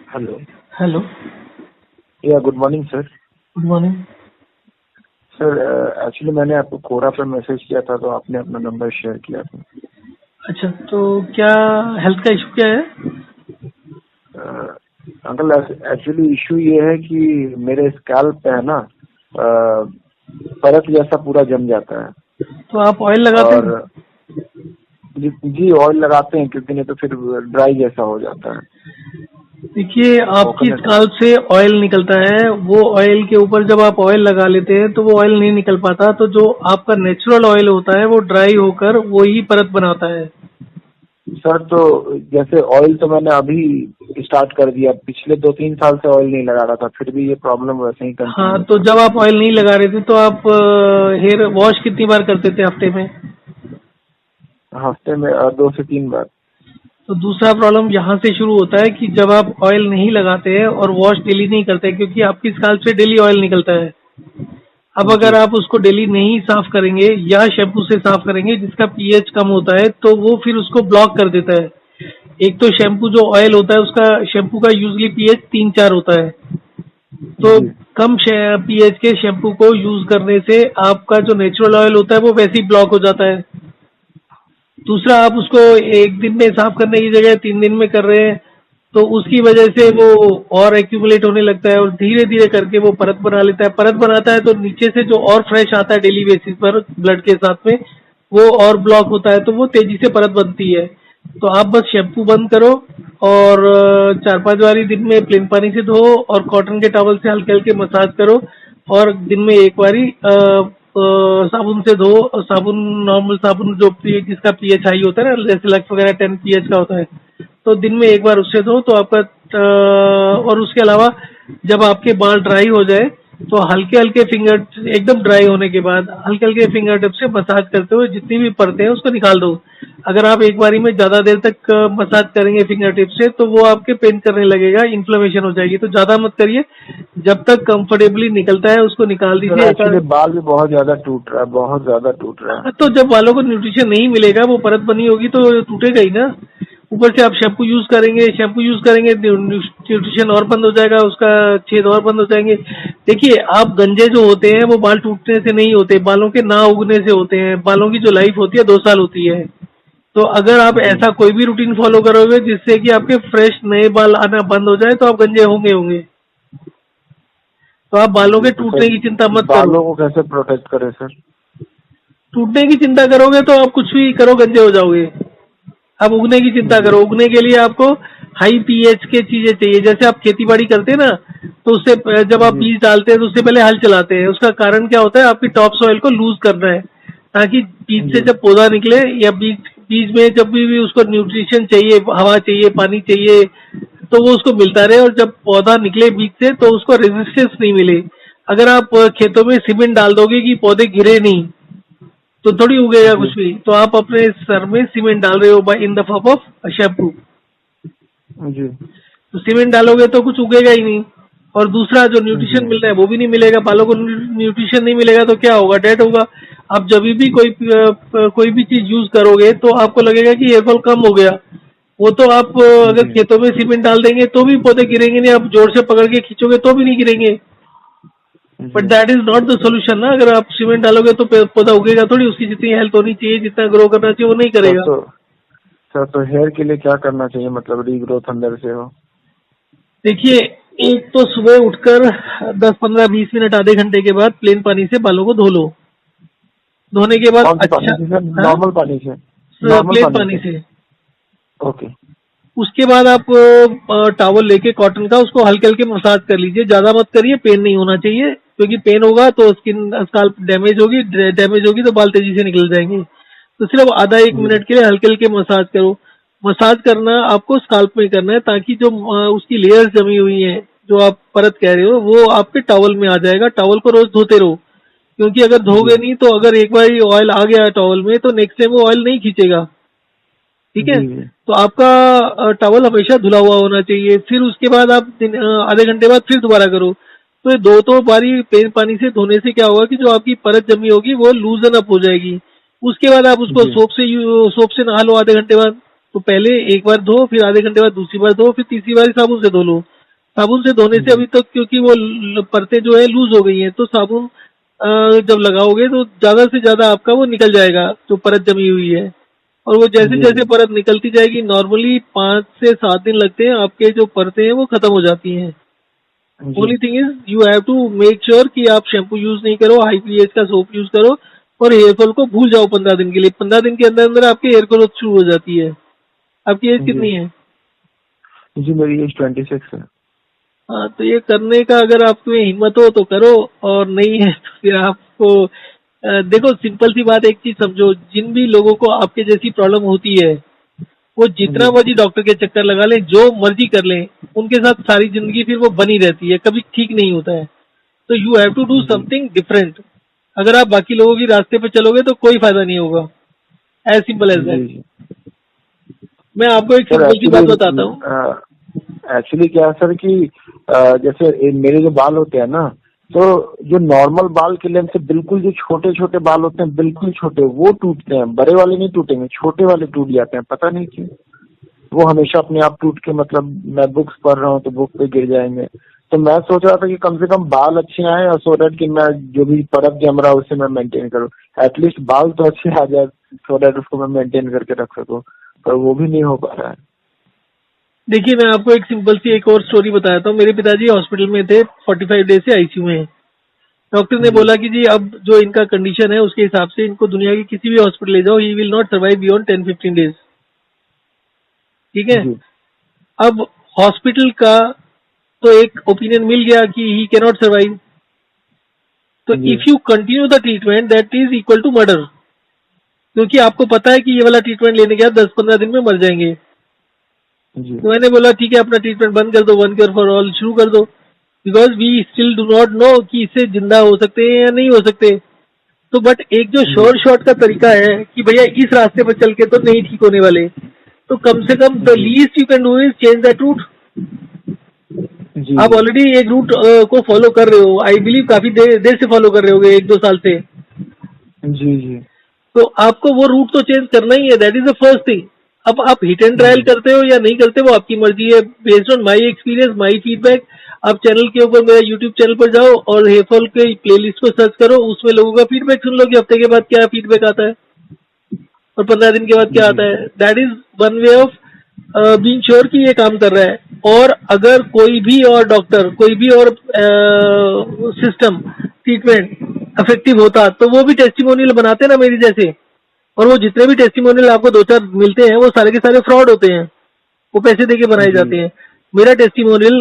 Hello. Hello, या good morning sir. Good morning. Sir actually मैंने आपको कोरा पर मैसेज किया था तो आपने अपना नंबर शेयर किया था। अच्छा, तो क्या हेल्थ का इशू क्या है? अंकल एक्चुअली इशू ये है कि मेरे स्कैल्प पे है ना परत जैसा पूरा जम जाता है। तो आप ऑयल लगाते हैं? और जी ऑयल लगाते हैं क्योंकि नहीं तो फिर ड्राई जैसा हो जाता है। देखिए, आपकी कोकोनट। स्काल्प से ऑयल निकलता है। वो ऑयल के ऊपर जब आप ऑयल लगा लेते हैं तो वो ऑयल नहीं निकल पाता। तो जो आपका नेचुरल ऑयल होता है वो ड्राई होकर वो ही परत बनाता है। सर तो जैसे ऑयल तो मैंने अभी स्टार्ट कर दिया, पिछले 2-3 साल से ऑयल नहीं लगा रहा था, फिर भी ये प्रॉब्लम वैसे ही हाँ, कंटिन्यू तो था। जब आप ऑयल नहीं लगा रहे थे तो आप हेयर वॉश कितनी बार करते थे हफ्ते में? हफ्ते में 2 से 3 बार। तो दूसरा प्रॉब्लम यहाँ से शुरू होता है कि जब आप ऑयल नहीं लगाते हैं और वॉश डेली नहीं करते, क्योंकि आपकी स्काल्प से डेली ऑयल निकलता है। अब अगर जी आप उसको डेली नहीं साफ करेंगे या शैम्पू से साफ करेंगे जिसका पीएच कम होता है तो वो फिर उसको ब्लॉक कर देता है। एक तो शैम्पू जो ऑयल होता है उसका, शैम्पू का यूजली पीएच 3-4 होता है। तो जी कम पीएच के शैम्पू को यूज करने से आपका जो नेचुरल ऑयल होता है वो वैसे ही ब्लॉक हो जाता है। दूसरा, आप उसको एक दिन में साफ करने की जगह 3 दिन में कर रहे हैं तो उसकी वजह से जी वो और एक्यूमुलेट होने लगता है और धीरे धीरे करके वो परत बना लेता है। परत बनाता है तो नीचे से जो और फ्रेश आता है डेली बेसिस पर ब्लड के साथ में, वो और ब्लॉक होता है तो वो तेजी से परत बनती है। तो आप बस शैम्पू बंद करो और 4-5 बारी दिन में प्लेन पानी से धो और कॉटन के टॉवल से हल्के हल्के मसाज करो। और दिन में एक बारी साबुन से धो। और साबुन, नॉर्मल साबुन जो जिसका पीएच हाई होता है ना, जैसे लक्स वगैरह 10 पीएच का होता है, तो दिन में एक बार उससे धो तो आपका और उसके अलावा जब आपके बाल ड्राई हो जाए तो हल्के हल्के फिंगर, एकदम ड्राई होने के बाद हल्के हल्के फिंगर टिप से मसाज करते हुए जितनी भी परतें हैं उसको निकाल दो। अगर आप एक बारी में ज्यादा देर तक मसाज करेंगे फिंगर टिप से तो वो आपके पेन करने लगेगा, इन्फ्लेमेशन हो जाएगी। तो ज्यादा मत करिए, जब तक कंफर्टेबली निकलता है उसको निकाल सर, दीजिए। एक्चुअली बाल भी बहुत ज्यादा टूट रहा है, बहुत ज्यादा टूट रहा है। तो जब बालों को न्यूट्रिशन नहीं मिलेगा, वो परत बनी होगी तो टूटेगा ही ना। ऊपर से आप शैम्पू यूज करेंगे न्यूट्रिशन और बंद हो जाएगा, उसका छेद और बंद हो जाएंगे। देखिए, आप गंजे जो होते हैं वो बाल टूटने से नहीं होते, बालों के ना उगने से होते हैं। बालों की जो लाइफ होती है 2 साल होती है। तो अगर आप जी ऐसा कोई भी रूटीन फॉलो करोगे जिससे कि आपके फ्रेश नए बाल आना बंद हो जाए तो आप गंजे होंगे होंगे। तो आप बालों जी। के तो टूटने सर की चिंता मत करो। बालों को कैसे प्रोटेक्ट करें सर? टूटने की चिंता करोगे तो आप कुछ भी करो गंजे हो जाओगे। अब उगने की चिंता जी करो, उगने के लिए आपको हाई पीएच के चीजें चाहिए। जैसे आप खेती बाड़ी करते हैं ना, तो उससे जब आप जी बीज डालते हैं तो उससे पहले हल चलाते हैं। उसका कारण क्या होता है? आपकी टॉप सॉइल को लूज करना है, ताकि बीज से जी जब पौधा निकले या बीज बीज में जब भी उसको न्यूट्रिशन चाहिए, हवा चाहिए, पानी चाहिए, तो वो उसको मिलता रहे। और जब पौधा निकले बीज से तो उसको रेजिस्टेंस नहीं मिले। अगर आप खेतों में सीमेंट डाल दोगे कि पौधे गिरे नहीं तो थोड़ी उगेगा जी कुछ भी। तो आप अपने सर में सीमेंट डाल रहे हो by in the form of shampoo. जी तो सीमेंट डालोगे तो कुछ उगेगा ही नहीं। और दूसरा, जो जी न्यूट्रिशन मिलना है वो भी नहीं मिलेगा। बालों को न्यूट्रिशन नहीं मिलेगा तो क्या होगा? डेड होगा। आप जब भी कोई भी चीज यूज करोगे तो आपको लगेगा कि हेयरफॉल कम हो गया। वो तो आप अगर जी खेतों में सीमेंट डाल देंगे तो भी पौधे गिरेंगे नहीं, आप जोर से पकड़ के खींचोगे तो भी नहीं गिरेंगे। बट जी। That is not the solution ना। अगर आप सीमेंट डालोगे तो पौधा उगेगा थोड़ी, उसकी जितनी हेल्थ होनी चाहिए, जितना ग्रो करना चाहिए वो नहीं सर करेगा। तो सर तो हेयर के लिए क्या करना चाहिए, मतलब रीग्रोथ अंदर से हो? देखिए, एक तो सुबह उठकर 10-15-20 मिनट, आधे घंटे के बाद प्लेन पानी से बालों को धो लो। धोने के बाद कौन से पानी अच्छा, से सर? हाँ, नॉर्मल पानी से? नॉर्मल प्लेन पानी पानी से। से। ओके। उसके बाद आप टॉवल लेके कॉटन का उसको हल्के हल्के मसाज कर लीजिए। ज्यादा मत करिए, पेन नहीं होना चाहिए, क्योंकि पेन होगा तो स्किन स्काल्प डैमेज होगी तो बाल तेजी से निकल जाएंगे। तो सिर्फ आधा एक जी मिनट के लिए हल्के हल्के मसाज करो। मसाज करना आपको स्काल्प में करना है, ताकि जो उसकी लेयर्स जमी हुई है, जो आप परत कह रहे हो, वो आपके टॉवल में आ जाएगा। टॉवल को रोज धोते रहो, क्योंकि अगर जी धोगे नहीं तो अगर एक बार ऑयल आ गया टॉवल में तो नेक्स्ट टाइम वो ऑयल नहीं खींचेगा। ठीक है? जी जी तो आपका टॉवल हमेशा धुला हुआ होना चाहिए। फिर उसके बाद आप आधे घंटे बाद फिर दोबारा करो। तो ये दो बारी प्लेन पानी से धोने से क्या होगा कि जो आपकी परत जमी होगी वो लूजन अप हो जाएगी। उसके बाद आप उसको जी सोप से नहा लो आधे घंटे बाद। तो पहले एक बार धो, फिर आधे घंटे बाद दूसरी बार धो, फिर तीसरी बार साबुन से धो लो। साबुन से धोने से अभी तक क्योंकि वो परतें जो है लूज हो गई हैं, तो साबुन जब लगाओगे तो ज्यादा से ज्यादा आपका वो निकल जाएगा जो परत जमी हुई है। और वो जैसे जी जैसे परत निकलती जाएगी, नॉर्मली 5 से 7 दिन लगते हैं, आपके जो परतें हैं वो खत्म हो जाती हैं। जी only thing is you have to make sure कि आप शैम्पू यूज नहीं करो, हाई पीएच का सोप यूज करो, और हेयर फॉल को भूल जाओ 15 दिन के लिए। 15 दिन के अंदर अंदर आपकी हेयर ग्रोथ शुरू हो जाती है। आपकी एज जी कितनी है? जी मेरी एज 26 है। हाँ, तो ये करने का अगर आप में हिम्मत हो तो करो, और नहीं है तो फिर आपको देखो, सिंपल सी बात एक चीज समझो, जिन भी लोगों को आपके जैसी प्रॉब्लम होती है वो जितना जी मर्जी डॉक्टर के चक्कर लगा लें, जो मर्जी कर लें, उनके साथ सारी जिंदगी फिर वो बनी रहती है, कभी ठीक नहीं होता है। तो यू हैव टू डू जी समथिंग डिफरेंट। अगर आप बाकी लोगों की रास्ते पे चलोगे तो कोई फायदा नहीं होगा। एज सिंपल एज जी दैट। जी मैं आपको एक सर सिंपल सी बात बताता हूँ। एक्चुअली क्या है सर कि जैसे मेरे जो बाल होते हैं ना, तो जो नॉर्मल बाल के लेंथ से बिल्कुल जो छोटे छोटे बाल होते हैं, बिल्कुल छोटे, वो टूटते हैं। बड़े वाले नहीं टूटेंगे, छोटे वाले टूट जाते हैं, पता नहीं क्यों। वो हमेशा अपने आप टूट के, मतलब मैं बुक्स पढ़ रहा हूँ तो बुक पे गिर जाएंगे। तो मैं सोच रहा था कि कम से कम बाल अच्छे आए, और सो दैट कि मैं जो भी परत जम रहा है उसे मैं मेंटेन करूँ। एटलीस्ट बाल तो अच्छे आ जाए, सो दैट उसको मैं मेंटेन करके रख सकूँ, पर वो भी नहीं हो पा रहा है। देखिए, मैं आपको एक सिंपल सी एक और स्टोरी बताता हूँ। मेरे पिताजी हॉस्पिटल में थे, 45 डेज से आईसीयू में हैं। डॉक्टर ने जी बोला कि जी अब जो इनका कंडीशन है उसके हिसाब से इनको दुनिया के किसी भी हॉस्पिटल ले जाओ, he will not survive beyond 10-15 days. ठीक है। जी अब हॉस्पिटल का तो एक ओपिनियन मिल गया कि ही कैन नॉट सर्वाइव। तो जी if you continue the treatment that is equal to murder, क्योंकि आपको पता है कि ये वाला ट्रीटमेंट लेने के बाद 10-15 दिन में मर जाएंगे। जी तो मैंने बोला ठीक है, अपना ट्रीटमेंट बंद कर दो, वन केयर फॉर ऑल शुरू कर दो, because we still do not know कि इससे जिंदा हो सकते हैं या नहीं हो सकते। तो बट एक जो जी श्योर शॉट का तरीका है कि भैया इस रास्ते पर चल के तो नहीं ठीक होने वाले, तो कम से कम द जी least you can do is change that route. जी आप ऑलरेडी एक रूट को फॉलो कर रहे हो, आई बिलीव काफी देर से फॉलो कर रहे होगे, 1-2 साल से। जी जी तो आपको वो रूट तो चेंज करना ही है, that is the first thing. अब आप हिट एंड ट्रायल जी करते हो या नहीं करते, वो आपकी मर्जी है। Based on my experience, my feedback, आप चैनल के ऊपर, मेरा यूट्यूब चैनल पर जाओ और हेयरफॉल के प्लेलिस्ट को सर्च करो, उसमें लोगों का फीडबैक सुन लो कि हफ्ते के बाद क्या फीडबैक आता है और 15 दिन के बाद क्या जी आता है। That is one way of being sure कि ये काम कर रहा है। और अगर कोई भी और डॉक्टर, कोई भी और सिस्टम, ट्रीटमेंट इफेक्टिव होता तो वो भी टेस्टिमोनियल बनाते ना मेरी जैसे। और वो जितने भी टेस्टिमोनियल आपको 2-4 मिलते हैं वो सारे के सारे फ्रॉड होते हैं, वो पैसे देके बनाए जी जाते हैं। मेरा टेस्टिमोनियल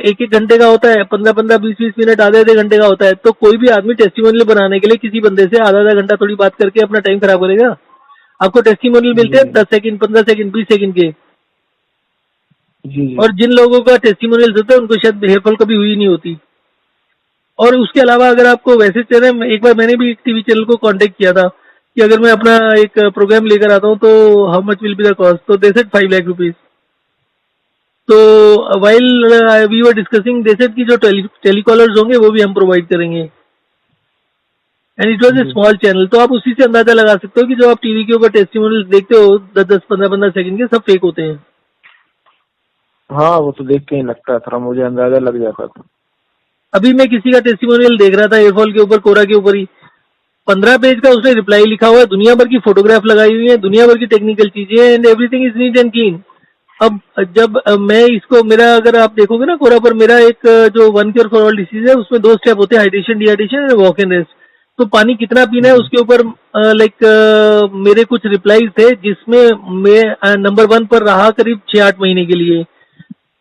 1-1 घंटे का होता है, 15-15, 20-20 मिनट, आधे-आधे घंटे का होता है। तो कोई भी आदमी टेस्टिमोनियल बनाने के लिए किसी बंदे से आधा-आधा घंटा थोड़ी बात करके अपना टाइम खराब करेगा। आपको टेस्टिमोनियल मिलते जी हैं 10 सेकंड, 15 सेकंड, 20 सेकंड के। जी जी और जिन लोगों का टेस्टिमोनियल होता है उनको शायद हेयरफॉल कभी हुई नहीं होती। और उसके अलावा अगर आपको वैसे चैनल, एक बार मैंने भी एक टीवी चैनल को कांटेक्ट किया था कि अगर मैं अपना एक प्रोग्राम लेकर आता हूँ तो how much will be the cost, तो दे सेड 5 लाख रुपीज। तो while we were discussing, they said कि जो टेलीकॉलर्स होंगे वो भी हम प्रोवाइड करेंगे, एंड इट वाज ए जी स्मॉल चैनल। तो आप उसी से अंदाजा लगा सकते हो कि जो आप टीवी के ऊपर टेस्टिमोनियल देखते हो 10-10, 15-15 सेकंड के, सब फेक होते हैं। हाँ, वो तो देख के ही लगता था, मुझे अंदाजा लग जाता था। अभी मैं किसी का टेस्टिमोनियल देख रहा था एयरफॉल के ऊपर, कोरा के ऊपर ही, 15 पेज का उसने रिप्लाई लिखा हुआ है, दुनिया भर की फोटोग्राफ लगाई हुई है, दुनिया भर की टेक्निकल चीजें हैं, and everything is NEET and clean. अब जब मैं इसको, मेरा अगर आप देखोगे ना कोरा पर, मेरा एक जो one care for all disease है उसमें 2 स्टेप होते हैं, hydration, dehydration and walk and rest. तो पानी कितना पीना है जी उसके ऊपर मेरे कुछ रिप्लाईज थे, जिसमें मैं नंबर 1 पर रहा करीब 6-8 महीने के लिए।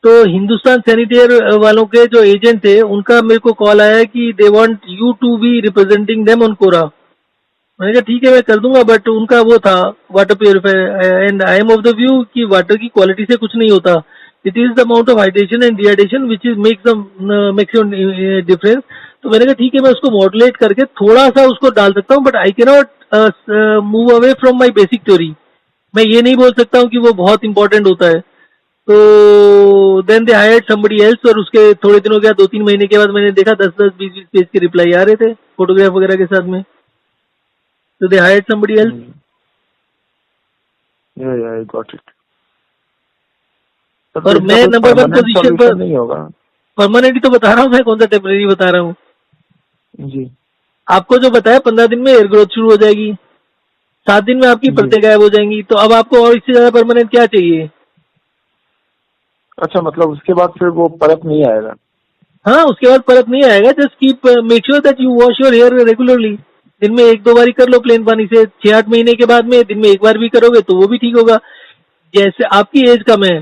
तो हिंदुस्तान सैनिटेयर वालों के जो एजेंट थे उनका मेरे को कॉल आया कि they want you to be representing them on Quora. मैंने कहा ठीक है, मैं कर दूंगा, बट उनका वो था water purifier, and I am of the view कि वाटर की क्वालिटी से कुछ नहीं होता, it is the amount of hydration and dehydration which is maximum difference. तो मैंने कहा ठीक है, मैं उसको मॉडुलेट करके थोड़ा सा उसको डाल सकता हूँ, but I can not move away from my basic theory. मैं ये नहीं बोल सकता हूँ कि वो बहुत इंपॉर्टेंट होता है। तो then they hired somebody else, और उसके थोड़े दिनों के बाद, 2-3 महीने के बाद मैंने देखा 10-10, 20-20 पेज के रिप्लाई आ रहे थे फोटोग्राफ वगैरह के साथ में। तो दे हायर्ड समबडी एल्स। या आई गॉट इट। सर और तो मैं इसका कोई नंबर 1 परमानेंट पोजीशन सॉल्यूशन पर, नहीं होगा? परमानेंट ही तो बता रहा हूँ मैं, कौन सा टेम्परेरी बता रहा हूँ। जी आपको जो बताया 15 दिन में हेयर ग्रोथ शुरू हो जाएगी, 7 दिन में आपकी जी। परतें गायब हो जाएंगी, तो अब आपको और इससे ज्यादा परमानेंट क्या चाहिए? अच्छा, मतलब उसके बाद फिर वो परत नहीं आएगा? हाँ, उसके बाद परत नहीं आएगा। Just keep make sure that you wash your hair regularly. दिन में 1-2 बार ही कर लो प्लेन पानी से। 6-8 महीने के बाद में दिन में 1 बार भी करोगे तो वो भी ठीक होगा। जैसे आपकी एज कम है,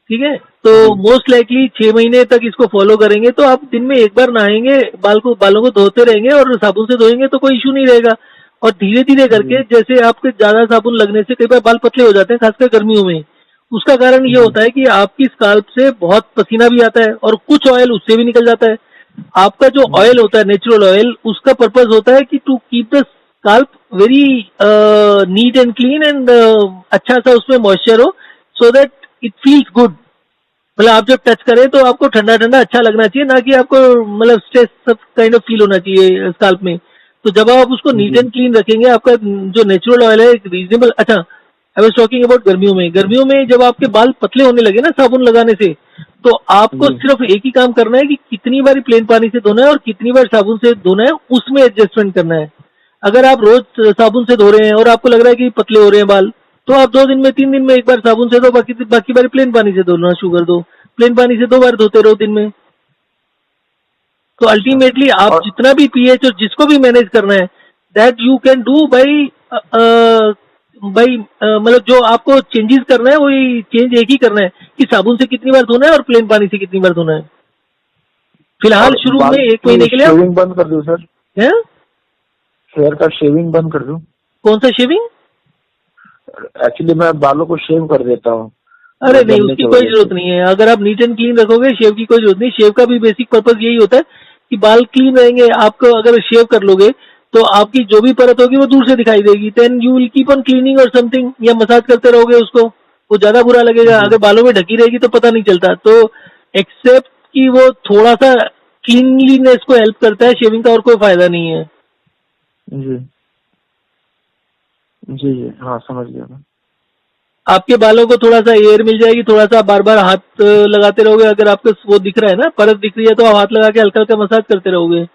ठीक है, तो जी मोस्ट लाइकली 6 महीने तक इसको फॉलो करेंगे तो आप दिन में 1 बार नहाएंगे, बालों को धोते रहेंगे और साबुन से धोएंगे तो कोई इशू नहीं रहेगा। और धीरे धीरे जी करके, जैसे आपके ज्यादा साबुन लगने से कई बार बाल पतले हो जाते हैं, खासकर गर्मियों में। उसका कारण ये जी होता है कि आपकी स्काल्प से बहुत पसीना भी आता है और कुछ ऑयल उससे भी निकल जाता है। आपका जो जी ऑयल होता है, नेचुरल ऑयल, उसका पर्पज होता है कि to keep the scalp very neat and clean and अच्छा सा उसमें मॉइस्चर हो, so that it feels good. मतलब आप जब टच करें तो आपको ठंडा ठंडा अच्छा लगना चाहिए, ना कि आपको मतलब स्ट्रेस सब काइंड ऑफ फील होना चाहिए स्काल्प में। तो जब आप उसको नीट जी एंड क्लीन रखेंगे, आपका जो नेचुरल ऑयल है एक रीजनेबल, अच्छा, आई वाज टॉकिंग अबाउट गर्मियों में जब आपके बाल पतले होने लगे ना साबुन लगाने से, तो आपको जी सिर्फ एक ही काम करना है कि कितनी बार प्लेन पानी से धोना है और कितनी बार साबुन से धोना है, उसमें एडजस्टमेंट करना है। अगर आप रोज साबुन से धो रहे हैं और आपको लग रहा है कि पतले हो रहे हैं बाल, तो आप 2 दिन में 3 दिन में 1 बार साबुन से धो, बाकी बाकी बार प्लेन पानी से धोना शुरू कर दो। प्लेन पानी से 2 बार धोते रहो दिन में। तो अच्छा। अल्टीमेटली आप और जितना भी पीएच और जिसको भी मैनेज करना है, that you can do by by, मतलब जो आपको चेंजेस करना है वही चेंज एक ही करना है कि साबुन से कितनी बार धोना है और प्लेन पानी से कितनी बार धोना है। फिलहाल और शुरू में बाल 1 की महीने के लिए आप शेविंग बंद कर दूं सर? हैं? हेयर का शेविंग बंद कर दूं? कौन सा शेविंग? एक्चुअली मैं बालों को शेव कर देता हूँ, अरे वो नहीं, जलने उसकी की कोई वजह जरूरत से। नहीं है। अगर आप नीट एंड क्लीन रखोगे, शेव की कोई जरूरत नहीं। शेव का भी बेसिक पर्पज यही होता है कि बाल क्लीन रहेंगे। आपको अगर शेव कर लोगे तो आपकी जो भी परत होगी वो दूर से दिखाई देगी। Then you will keep on cleaning or something, या मसाज करते रहोगे उसको, वो ज्यादा बुरा लगेगा। जी अगर बालों में ढकी रहेगी तो पता नहीं चलता। तो एक्सेप्ट कि वो थोड़ा सा क्लीनलीनेस को हेल्प करता है, शेविंग का और कोई फायदा नहीं है। जी जी जी हाँ, समझ गया मैं। आपके बालों को थोड़ा सा एयर मिल जाएगी, थोड़ा सा बार बार हाथ लगाते रहोगे। अगर आपको वो दिख रहा है ना, परत दिख रही है, तो आप हाथ लगा के हल्का हल्का मसाज करते रहोगे।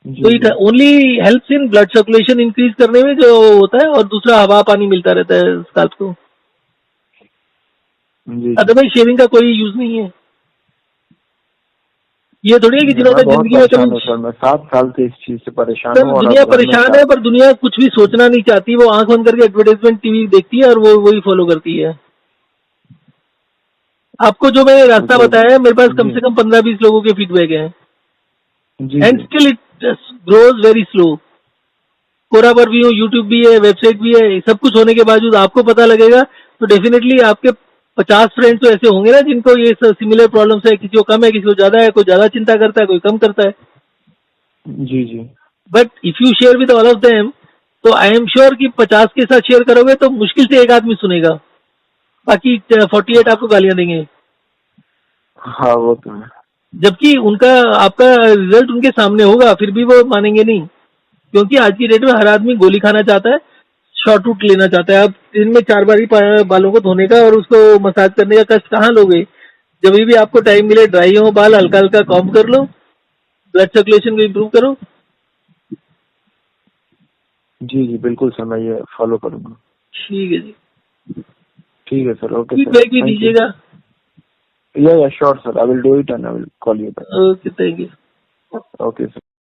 तो जी इट जी only helps in blood circulation increase करने में जो होता है, और दूसरा हवा पानी मिलता रहता है स्काल्प को। जी जी। अदरवाइज शेविंग का कोई यूज नहीं है। ये थोड़ी है कि जी, जिन्होंने मैं बहुत जिंदगी में कभी, परेशान हूँ सर, मैं 7 साल से इस चीज से परेशान सर हूँ और दुनिया अब घर में परेशान है, चार। पर दुनिया कुछ भी सोचना नहीं चाहती। वो आंख बंद करके एडवर्टाइजमेंट टीवी देखती है और वो वही फॉलो करती है। आपको जो मैंने रास्ता जो बताया है, मेरे पास कम जी से कम 15-20 लोगों के फीडबैक हैं, जी एंड जी still it grows very slow. Quora पर भी हो, यूट्यूब भी है, वेबसाइट भी है, सब कुछ होने के बावजूद आपको पता लगेगा तो डेफिनेटली आपके 50 फ्रेंड्स तो ऐसे होंगे ना जिनको ये सिमिलर प्रॉब्लम्स है। किसी को कम है, किसी को ज्यादा है, कोई ज्यादा चिंता करता है, कोई कम करता है। जी जी but if you share with all of them, तो आई एम श्योर कि 50 के साथ शेयर करोगे तो मुश्किल से एक आदमी सुनेगा, बाकी 48 आपको गालियां देंगे। हाँ, वो तो है। जबकि उनका आपका रिजल्ट उनके सामने होगा, फिर भी वो मानेंगे नहीं। क्योंकि आज की डेट में हर आदमी गोली खाना चाहता है, शॉर्ट रूट लेना चाहता है। आप दिन में 4 बार ही बालों को धोने का और उसको मसाज करने का कष्ट कहाँ लोगे? जब भी आपको टाइम मिले, ड्राई हो बाल, हल्का हल्का कॉम्ब कर लो, ब्लड सर्कुलेशन को इम्प्रूव करो। जी जी बिल्कुल सर, मैं ये फॉलो करूंगा। ठीक है जी। ठीक है सर, ओके सर, फीडबैक भी थैंक यू। दीजिएगा। या sure sir, I will do it and I will call you back. Okay, thank you. Okay sir.